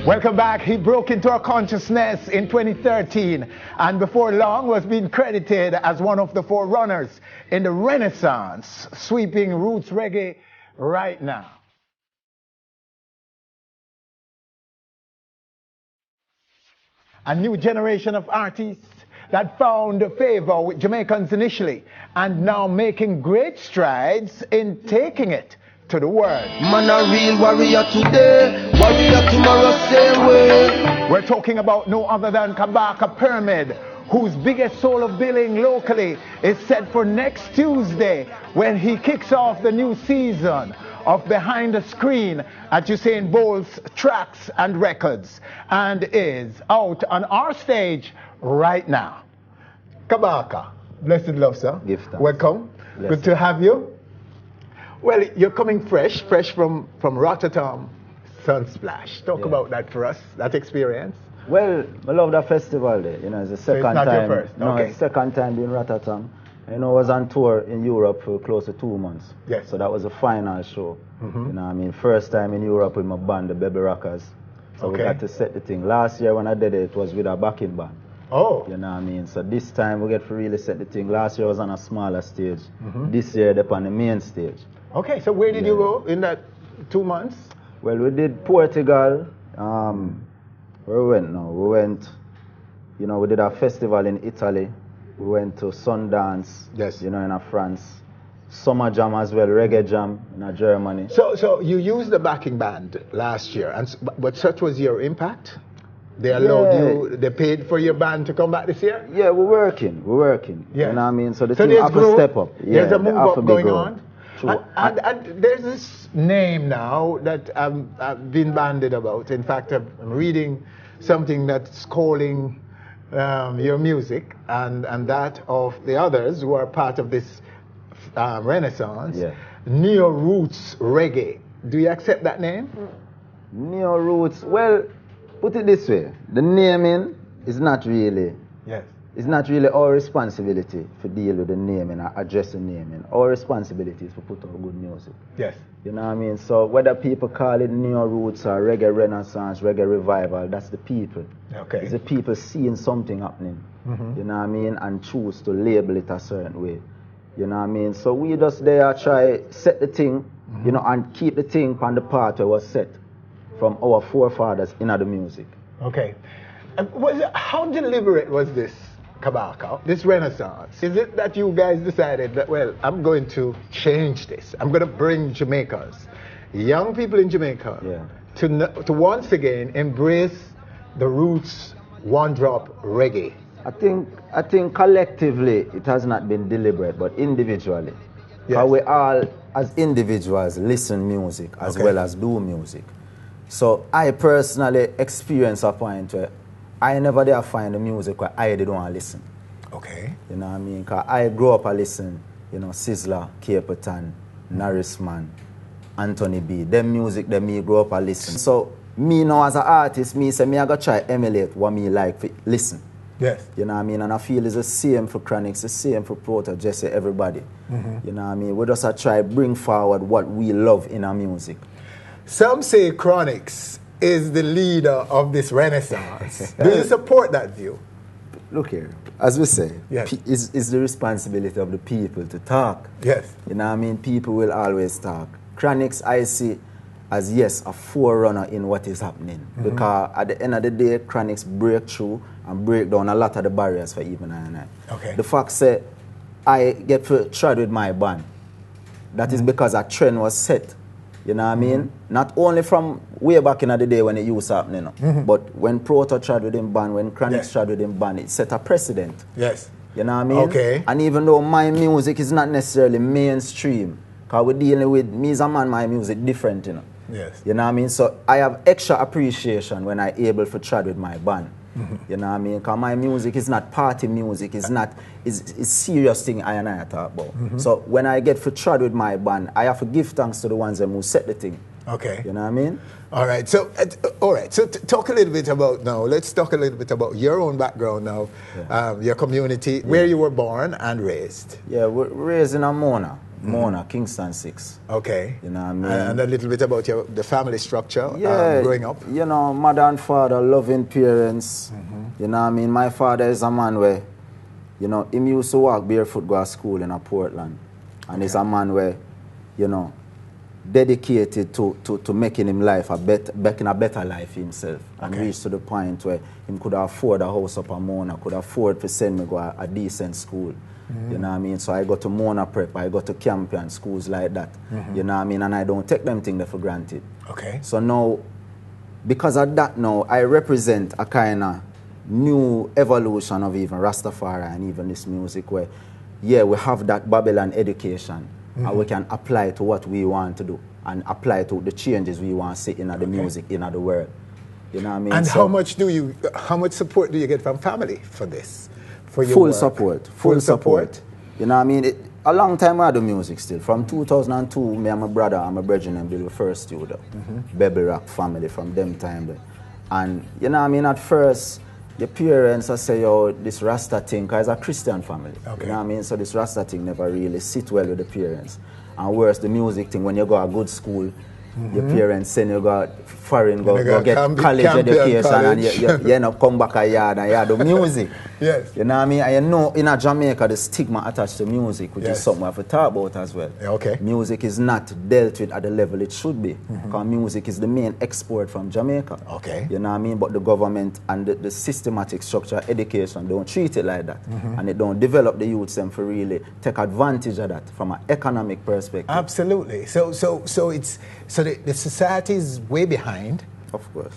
Welcome back. He broke into our consciousness in 2013 and before long was being credited as one of the forerunners in the Renaissance, sweeping roots reggae right now. A new generation of artists that found favor with Jamaicans initially and now making great strides in taking it to the world. Man a real warrior today, warrior tomorrow same way. We're talking about no other than Kabaka Pyramid, whose biggest solo billing locally is set for next Tuesday when he kicks off the new season of Behind the Screen at Usain Bolt's Tracks and Records and is out on our stage right now. Kabaka, blessed love, sir. Welcome. Blessed. Good to have you. Well, you're coming fresh from Rotterdam Sunsplash. Talk about that for us, that experience. Well, I love that festival there. You know, it's the second so it's not time. Your first. No, Okay. it's the second time in Rotterdam. You know, I was on tour in Europe for close to 2 months. Yes. So that was a final show. You know what I mean? First time in Europe with my band, the Baby Rockers. So we got to set the thing. Last year when I did it was with a backing band. Oh. You know what I mean? So this time we get to really set the thing. Last year I was on a smaller stage. This year they're on the main stage. Okay, so where did you go in that 2 months? Well, we did Portugal. Where we went now? We went, you know, we did a festival in Italy. We went to Sundance, Yes. you know, in France. Summer Jam as well, Reggae Jam in Germany. So you used the backing band last year, but such was your impact? They allowed you, they paid for your band to come back this year? Yeah, we're working. Yes. You know what I mean? So the So team there's have to growth, step up. Yeah, there's a they move have to up be going growing. on. True. And there's this name now that I've been banded about. In fact, I'm reading something that's calling your music and that of the others who are part of this Renaissance, Yeah. Neo Roots Reggae. Do you accept that name? Neo Roots, well, put it this way. The naming is not really... Yes. It's not really our responsibility to deal with the naming or address the naming. Our responsibility is to put out good music. Yes. You know what I mean? So whether people call it Neo Roots or Reggae Renaissance, Reggae Revival, that's the people. Okay. It's the people seeing something happening. You know what I mean? And choose to label it a certain way. You know what I mean? So we just there try set the thing, you know, and keep the thing on the path where it was set from our forefathers in the music. Okay. How deliberate was this, Kabaka, this Renaissance? Is it that you guys decided that, well, I'm going to change this. I'm going to bring Jamaicans, young people in Jamaica, to once again embrace the roots, one drop reggae? I think collectively it has not been deliberate, but individually. Yes. How we all, as individuals, listen music as well as do music. So I personally experienced a point where I never dare find the music where I didn't want to listen. Okay. You know what I mean? Because I grew up a listen, you know, Sizzler, Caperton, Norrisman, Anthony B. Them music that me grew up a listen. So me now as an artist, me say me I gotta try emulate what me like for listen. Yes. You know what I mean? And I feel it's the same for Chronics, the same for Proto, Jesse, everybody. You know what I mean? We just try bring forward what we love in our music. Some say Chronics is the leader of this Renaissance. Do you support that view? Look here, as we say, yes. It's the responsibility of the people to talk. Yes. You know what I mean? People will always talk. Chronics, I see as, yes, a forerunner in what is happening. Because at the end of the day, Chronics break through and break down a lot of the barriers for even I and I. Okay. The fact that I get to try with my band, that is because a trend was set. You know what I mean? Not only from way back in the day when it used to happen, you know, but when Proto tried with him band, when Chronics tried with him band, it set a precedent. Yes. You know what I mean? Okay. And even though my music is not necessarily mainstream, because we're dealing with, me as a man, my music different, you know. Yes. You know what I mean? So I have extra appreciation when I'm able to try with my band. You know what I mean? Because my music is not party music, it's serious thing I and I talk about. So when I get to try with my band, I have to give thanks to the ones who set the thing. Okay. You know what I mean? All right. So, talk a little bit about now. Let's talk a little bit about your own background now, your community, where you were born and raised. Yeah, we're raised in Amona. Mona, Kingston 6. Okay. You know what I mean? And a little bit about the family structure growing up. You know, mother and father, loving parents. You know what I mean? My father is a man where, you know, him used to walk barefoot go to school in Portland. And he's a man where, you know, dedicated to making him life making a better life himself. And reached to the point where him could afford a house up in Mona, could afford to send me go a decent school. You know what I mean? So I go to Mona Prep, I go to Campion, schools like that. You know what I mean? And I don't take them things there for granted. Okay. So now, because of that now, I represent a kind of new evolution of even Rastafari and even this music where, yeah, we have that Babylon education and we can apply it to what we want to do and apply it to the changes we want to see in the music, in the world. You know what I mean? And so how much support do you get from family for this? For your full work? support. Full support. You know what I mean? A long time I do music still. From 2002, me and my brother and my brethren and built the first studio. Baby Rock family from them time there. And you know what I mean? At first, your parents, I say, yo, this Rasta thing, because it's a Christian family. Okay. You know what I mean? So this Rasta thing never really sit well with the parents. And worse, the music thing, when you go to a good school, your parents send you go foreign, go get college education, and you end up come back a yard and you do music. Yes. You know what I mean? And you know, in Jamaica, the stigma attached to music, which is something we have to talk about as well. Okay. Music is not dealt with at the level it should be. Because music is the main export from Jamaica. Okay. You know what I mean? But the government and the systematic structure of education don't treat it like that. And they don't develop the youths them for really take advantage of that from an economic perspective. Absolutely. So the society is way behind. Of course.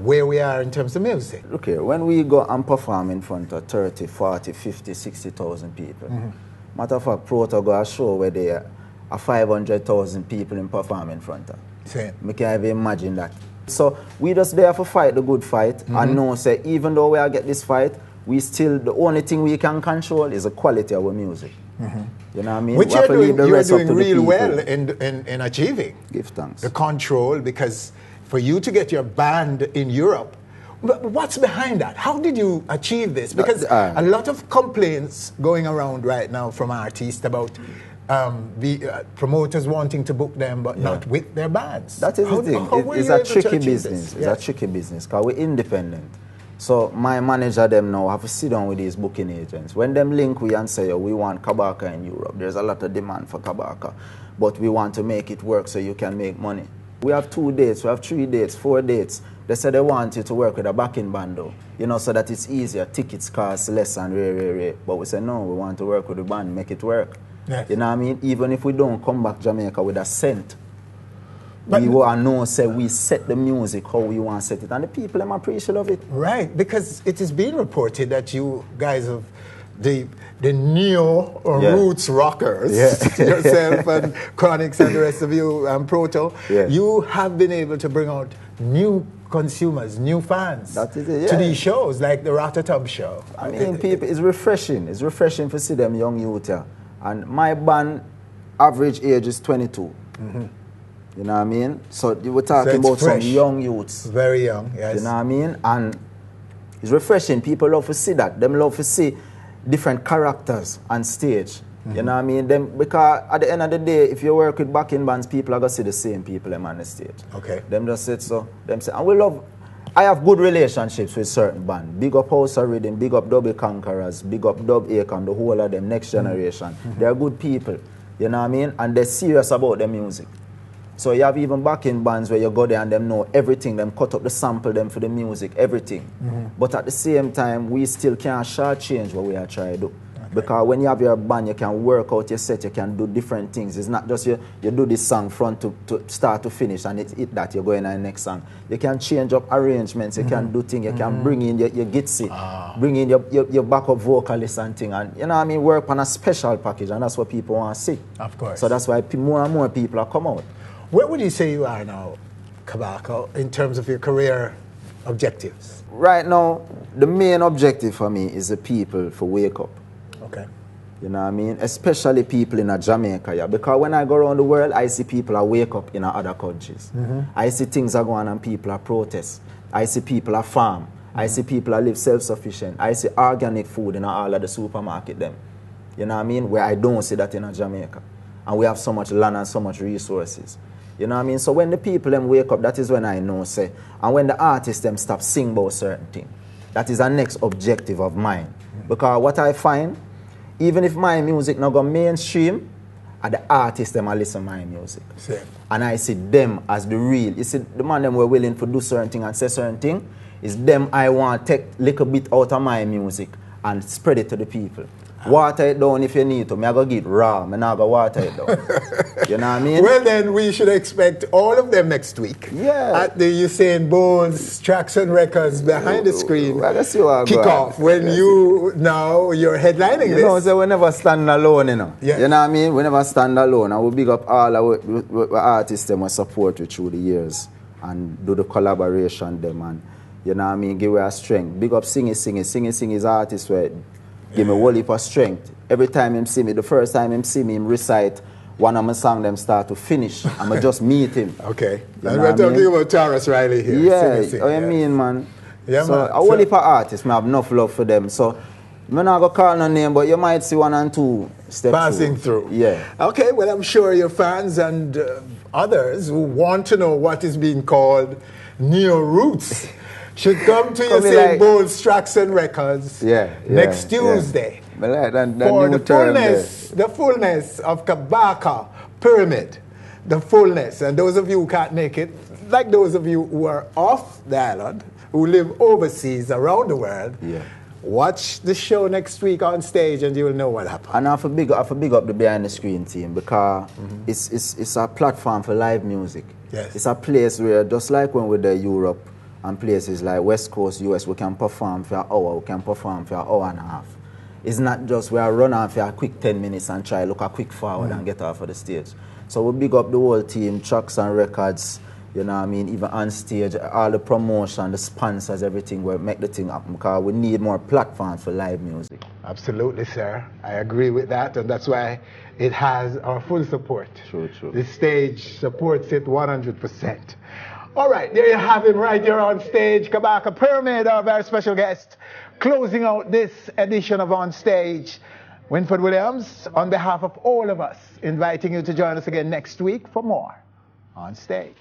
Where we are in terms of music. Look here, when we go and perform in front of 30, 40, 50, 60,000 people, matter of fact, Proto go a show where there are 500,000 people in perform in front of. Same. I can't even imagine that. So we just there for fight the good fight and know say even though we are get this fight, we still, the only thing we can control is the quality of our music. You know what I mean? Which you're doing real well in achieving. Give thanks. The control, because for you to get your band in Europe, what's behind that? How did you achieve this? Because a lot of complaints going around right now from artists about the promoters wanting to book them but not with their bands. That is the thing. It's a tricky business. It's a tricky business because we're independent. So my manager them now have to sit down with these booking agents. When them link we and say, we want Kabaka in Europe, there's a lot of demand for Kabaka, but we want to make it work so you can make money. We have 2 dates, we have 3 dates, 4 dates. They say they want you to work with a backing band though, you know, so that it's easier. Tickets cost less and rare. But we say, no, we want to work with the band, make it work. Yes. You know what I mean? Even if we don't come back Jamaica with a cent, but we want to know, say, we set the music how we want to set it. And the people, them appreciate of it. Right, because it is being reported that you guys have the neo or roots rockers, yourself and Chronix and the rest of you and Proto, you have been able to bring out new consumers, new fans that is it, to these shows like the Ratatum show. I mean, people, it's refreshing. It's refreshing to see them young youth here. And my band average age is 22. You know what I mean? So you were talking about fresh. Some young youths. Very young, yes. You know what I mean? And it's refreshing. People love to see that. Them love to see different characters on stage. You know what I mean? Them, because at the end of the day, if you work with backing bands, people are going to see the same people them on the stage. Okay. Them just said so. Them say, and we love, I have good relationships with certain bands. Big up House of Rhythm, big up Double Conquerors, big up Dub Acon, the whole of them, Next Generation. They're good people. You know what I mean? And they're serious about their music. So you have even backing bands where you go there and them know everything, them cut up the sample, them for the music, everything. But at the same time, we still can't shortchange what we are trying to do. Okay. Because when you have your band, you can work out your set, you can do different things. It's not just you do this song front to start to finish and it's it that you're going on the next song. You can change up arrangements, you can do things, you can bring in your gitsy, bring in your backup vocalist and thing. And you know what I mean, work on a special package and that's what people want to see. Of course. So that's why more and more people are coming out. Where would you say you are now, Kabaka, in terms of your career objectives? Right now, the main objective for me is the people to wake up. Okay. You know what I mean? Especially people in Jamaica, yeah. Because when I go around the world, I see people are wake up in other countries. I see things are going on and people are protest. I see people are farm. I see people are live self-sufficient. I see organic food in all of the supermarket them. You know what I mean? Where I don't see that in Jamaica. and we have so much land and so much resources. You know what I mean? So when the people them wake up, that is when I know, say, and when the artists them stop sing about certain things, that is the next objective of mine. Because what I find, even if my music not go mainstream, the artists them I listen to my music. Same. And I see them as the real. You see, the man them were willing to do certain thing and say certain thing, is them I want to take little bit out of my music and spread it to the people. Water it down if you need to. I go get raw. I not go water it down. You know what I mean? Well, then we should expect all of them next week. Yeah. At the Usain Bones Tracks and Records behind the screen Well, let's see what I kick go off when you're headlining You this. know, so we never stand alone, you know. Yes. You know what I mean? We never stand alone. And we big up all our artists them we support you through the years and do the collaboration them and you know what I mean, give us strength. Big up Singy is artist where give me a whole heap of strength. Every time him see me, the first time him see me, him recite one of my songs them start to finish. I'ma just meet him. Okay. You And know we're what I talking mean? about Taurus Riley here. Yeah, Sing, what you yes. mean, man? Yeah, so man. a whole heap of artists, I have enough love for them. So I'm not going to call no name, but you might see one and two step Passing through. Yeah. Okay, well, I'm sure your fans and others who want to know what is being called Neo Roots should come to Usain Bones Tracks and Records next Tuesday. But like that for new the term fullness of Kabaka Pyramid, the fullness. And those of you who can't make it, like those of you who are off the island, who live overseas around the world, watch the show next week on stage and you will know what happened. And I have to big up the behind the screen team because it's a platform for live music. Yes. It's a place where just like when we're there Europe and places like West Coast US, we can perform for an hour, we can perform for an hour and a half. It's not just we are run off for a quick 10 minutes and try look a quick forward and get off of the stage. So we big up the whole team, Tracks and Records, you know what I mean, even on stage, all the promotion, the sponsors, everything will make the thing happen because we need more platforms for live music. Absolutely, sir. I agree with that, and that's why it has our full support. True. The stage supports it 100%. All right, there you have him right there on stage. Kabaka Pyramid, our very special guest, closing out this edition of On Stage. Winford Williams, on behalf of all of us, inviting you to join us again next week for more On Stage.